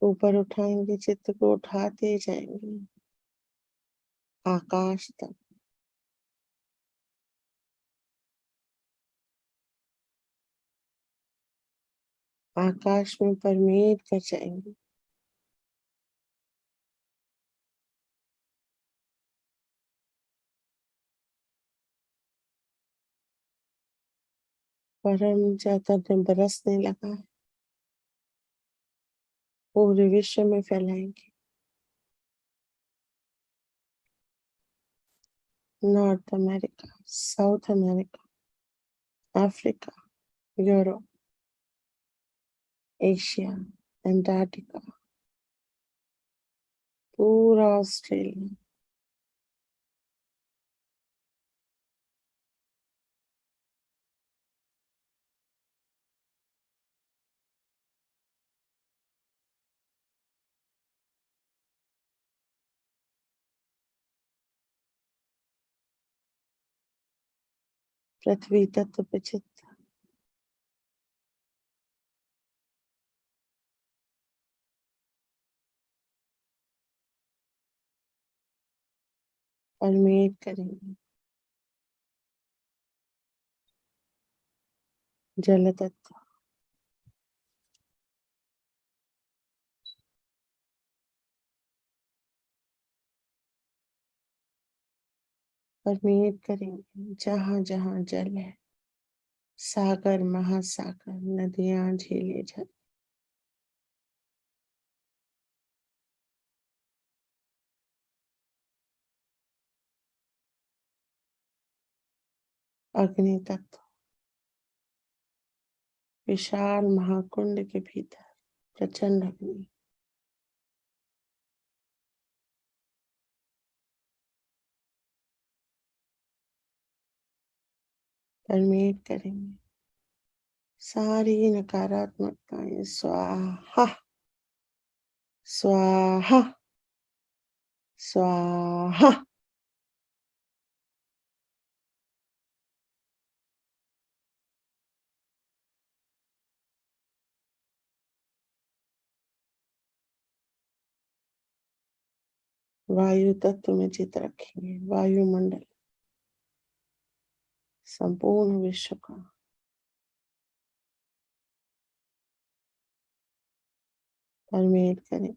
ऊपर उठाएंगे, चित्त को उठाते जाएंगे आकाश तक। आकाश में परमेड कर जाएंगे। परम चैतन्य बरसने लगा है। पूरे विश्व में फैलाएंगे। North America, South America, Africa, Europe, Asia, Antarctica, पूरा ऑस्ट्रेलिया, पृथ्वी तत्व पे चित्त परमेड करेंगे। जल तत्व, परमेड करेंगे। जहां जहां जल है, सागर, महासागर, नदियां, झीलें, झर अग्नि तत्व, विशाल महाकुंड के भीतर प्रचंड अग्नि, परमेड करेंगे। सारी नकारात्मकताएं स्वाहा स्वाहा स्वाहा। वायु तत्व में चित रखेंगे। वायुमंडल, संपूर्ण विश्व का परमेड करेंगे।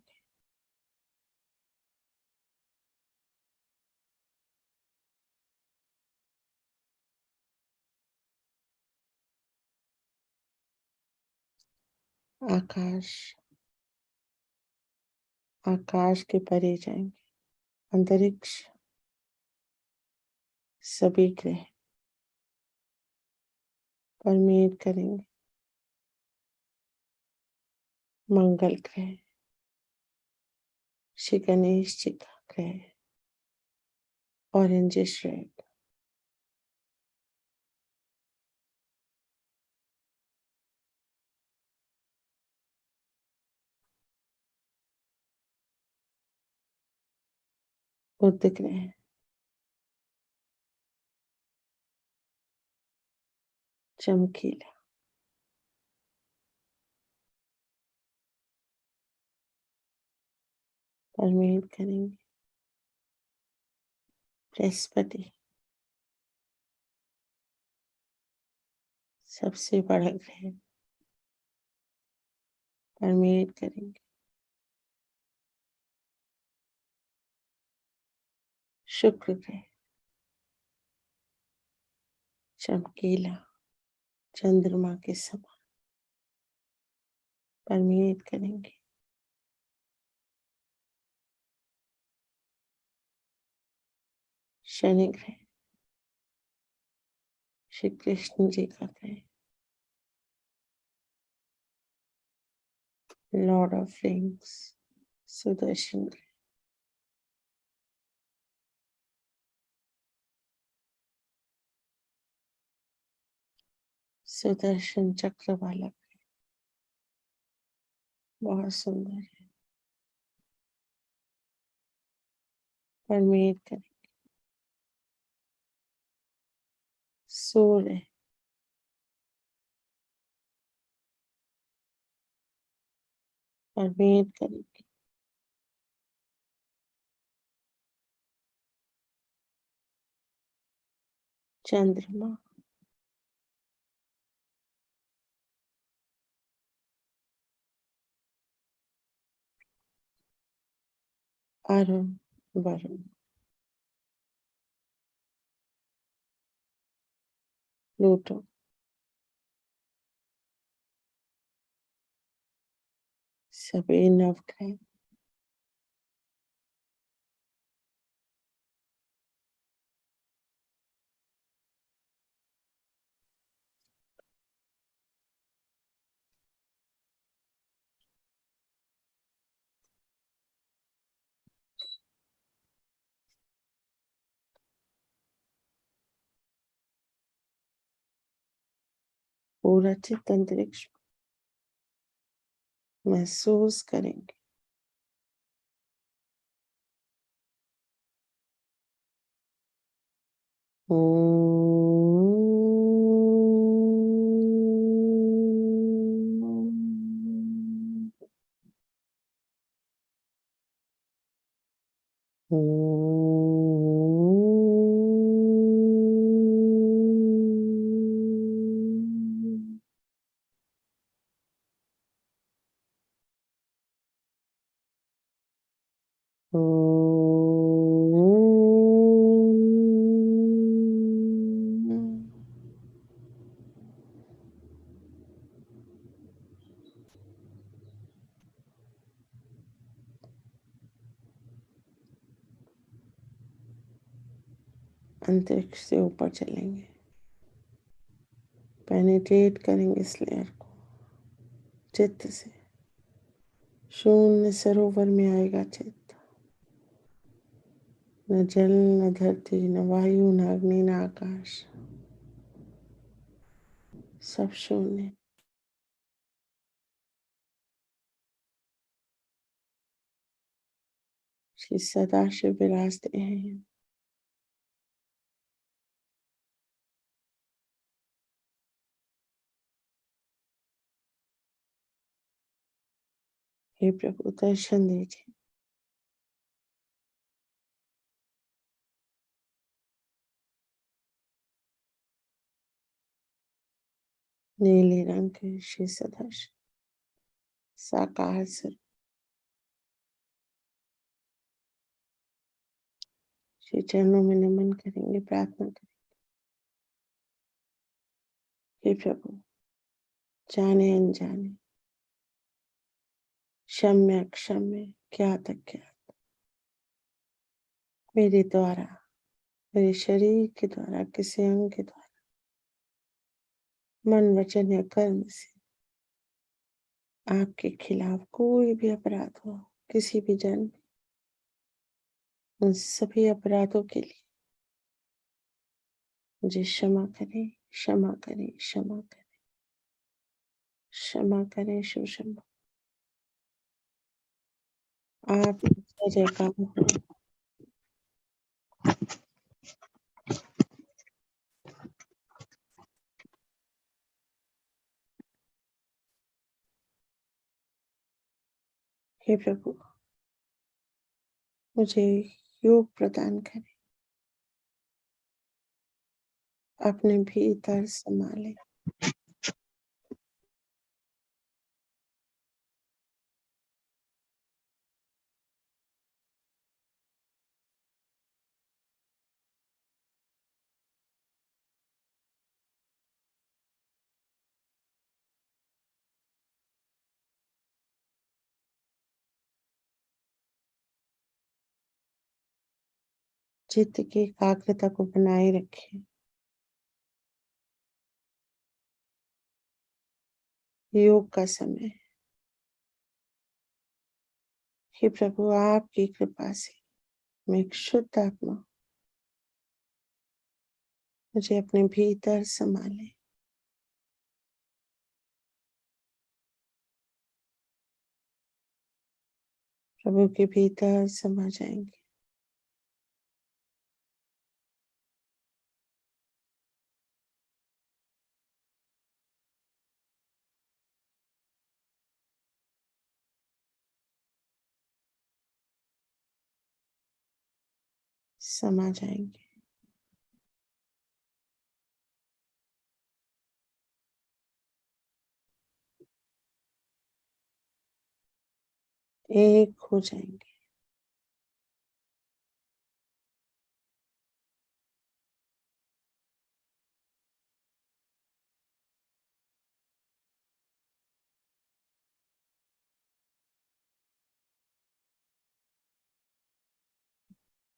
आकाश, आकाश के परे जाएंगे, अंतरिक्ष, सभी ग्रह परमेट करेंगे। मंगल ग्रह, श्री गणेश जी का ग्रह, ऑरेंजिश रेड, बुध ग्रह, चमकीला, परमेट करेंगे। बृहस्पति, सबसे बड़ा ग्रह, परमेट करेंगे। शुक्र ग्रह, चमकीला, चंद्रमा के समान, परमेट करेंगे। शनि ग्रह, श्री कृष्ण जी का ग्रह, लॉर्ड ऑफ रिंग्स, सुदर्शन ग्रह, सुदर्शन चक्र वाला ग्रह, बहुत सुंदर है, परमेट करेंगे। सूर्य, परमेट करेंगे। चंद्रमा, अरुण, वरुण, प्लूटो, सभी नवग्रह पूरा चित्त अंतरिक्ष महसूस करेंगे। अंतरिक्ष से ऊपर चलेंगे, पेनिट्रेट करेंगे इस लेयर को चित्त से। शून्य सरोवर में आएगा चित्त, न जल, न धरती, न वायु, न अग्नि, न आकाश, सब शून्य। श्री सदाशिव विराजते हैं। हे प्रभु, दर्शन दीजिए। नीले रंग के श्री सदाशिव साकार स्वरूप श्री चरणों में नमन करेंगे, प्रार्थना करेंगे। हे प्रभु, जाने अनजाने क्षम्य क्षम्य ज्ञात अज्ञात मेरे द्वारा, मेरे शरीर के द्वारा, किसी अंग के द्वारा, मन वचन या कर्म से आपके खिलाफ कोई भी अपराध हो, किसी भी जन्म, उन सभी अपराधों के लिए मुझे क्षमा करें, क्षमा करें, क्षमा करें, क्षमा करें शिव शंभु। आप जय जयकार हो। हे प्रभु, मुझे योग प्रदान करें, अपने भीतर संभाले। चित्त की एकाग्रता को बनाए रखें। योग का समय, हे प्रभु आपकी कृपा से मैं एक शुद्ध आत्मा, मुझे अपने भीतर संभाले। प्रभु के भीतर समा जाएंगे। समा जाएंगे। एक हो जाएंगे।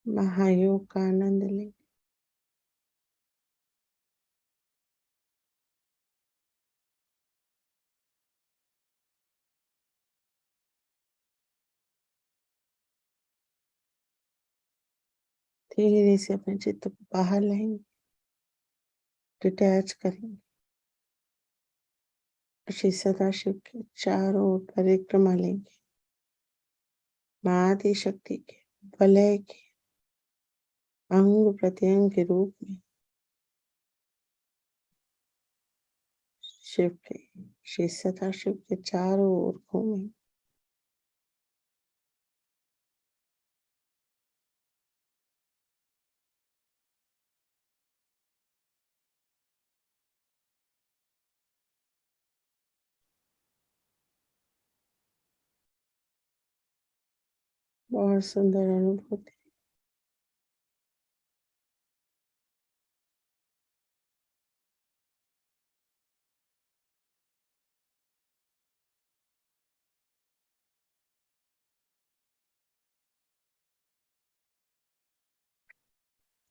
महायोग का आनंद लें। धीरे से अपने चित्त को बाहर लाएंगे, डिटैच करेंगे। श्री सदाशिव के चारों ओर परिक्रमा लेंगे। माँ आदि शक्ति के वलय के अंग प्रत्यंग के रूप में शिव के, श्री सदाशिव के चारों ओर घूमें। बहुत सुंदर अनुभूति।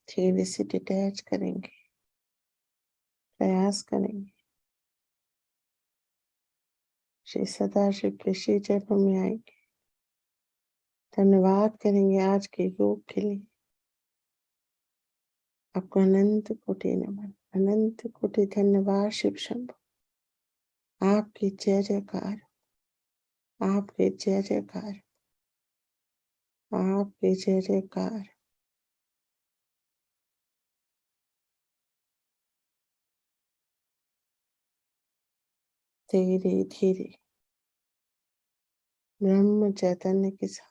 धीरे से डिटैच करेंगे, प्रयास करेंगे। श्री सदाशिव के श्री चरणों में आएंगे। धन्यवाद करेंगे आज के योग के लिए। आपको अनंत कोटि नमन, अनंत कोटि धन्यवाद शिव शंभु। आपकी जय जयकार, आपके जय जयकार, आपके जय जयकार। धीरे धीरे ब्रह्म चैतन्य के साथ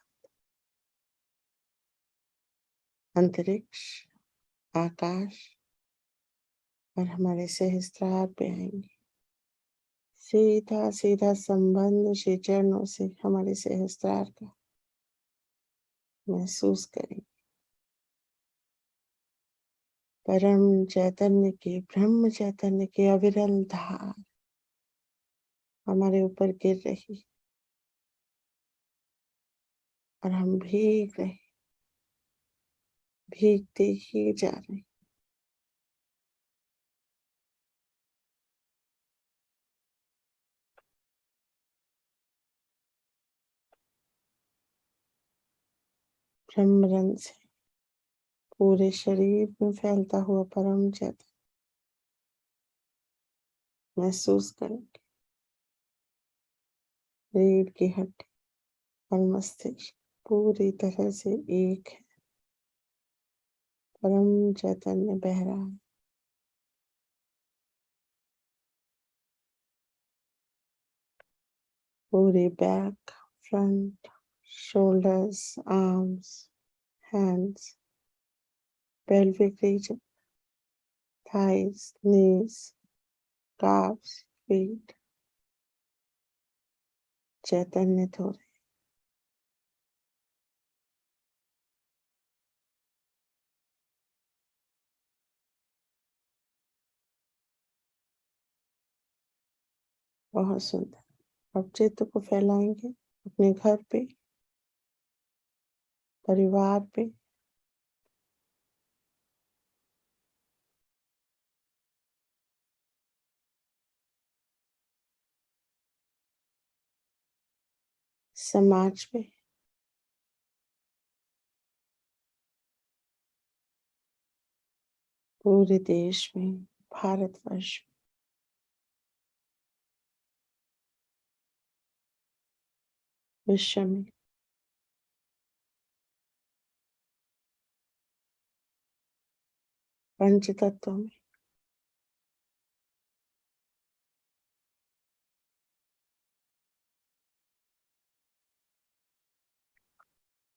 अंतरिक्ष, आकाश और हमारे सहस्त्रार पे आएंगे। सीधा सीधा संबंध श्री चरणों से हमारे सहस्त्रार का महसूस करेंगे। परम चैतन्य की, ब्रह्म चैतन्य की अविरल धार हमारे ऊपर गिर रही। और हम भीग रहे, भीगते ही जा रहे। ब्रह्मरंग से पूरे शरीर में फैलता हुआ परम चैतन्य महसूस करेंगे। रीढ़ की हड्डी और मस्तिष्क पूरी तरह से एक है। परम चैतन्य बह रहा है। पूरी back, front, shoulders, arms, hands, pelvic region, thighs, knees, calves, feet चैतन्यित हो रहे। बहुत सुंदर। अब चित्त को फैलाएंगे अपने घर पे, परिवार पे, समाज पे, पूरे देश में, भारतवर्ष में। विश्व में पंच तत्वों में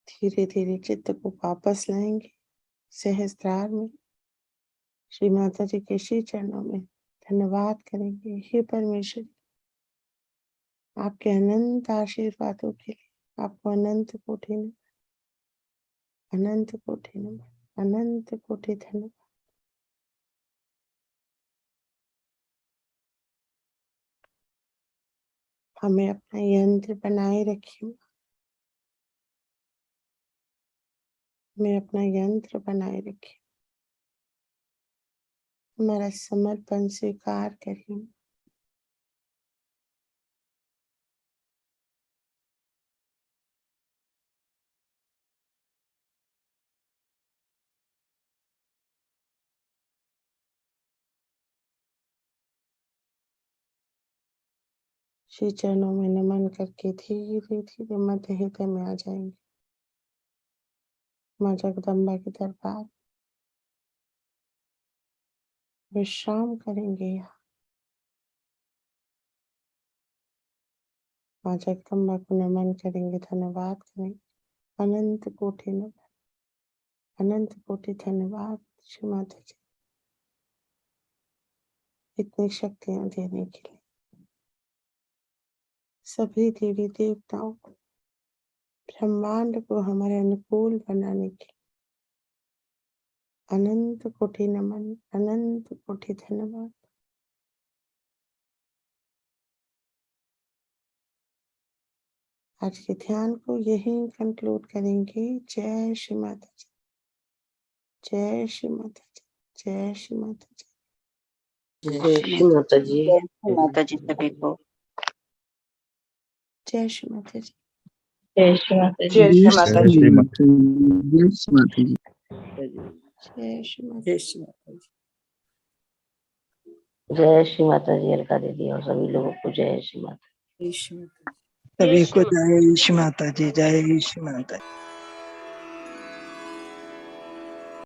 धीरे धीरे चित्त को वापस लाएंगे सहस्त्रार में। श्री माता जी के श्री चरणों में धन्यवाद करेंगे। हे परमेश्वर, आपके अनंत आशीर्वादों के लिए आपको अनंत कोटि नमन, अनंत कोटि नमन, अनंत कोटि धन्यवाद। हमें अपना यंत्र बनाए रखिए। हमें अपना यंत्र बनाए रखिए। हमारा समर्पण स्वीकार करिए। श्री चरणों में नमन करके धीरे धीरे मध्य हृदय में आ जाएंगे। माँ जगदम्बा के दरबार विश्राम करेंगे। यहाँ माँ जगदम्बा को नमन करेंगे, धन्यवाद करेंगे। अनंत कोटि नमन, अनंत कोटि धन्यवाद श्री माता जी, इतनी शक्तियां देने के लिए। सभी देवी देवताओं को, ब्रह्मांड को हमारे अनुकूल बनाने के लिए अनंत कोटि नमन, अनंत कोटि धन्यवाद। आज के ध्यान को यही कंक्लूड करेंगे। जय श्री माता जी, जय श्री माता जी, जय श्री माता जी। जय श्री माता जी। जय श्री माता जी सभी को। जय श्री माता जी। जय श्री माता जी। जय श्री माता जी। जय श्री माता जी। जय श्री माता जय श्री माता जी। जय श्री माता जी अलका दीदी और सभी लोगों को जय श्री माता। जय श्री माता जी। सभी को जय श्री माता जी, जय श्री माता जी।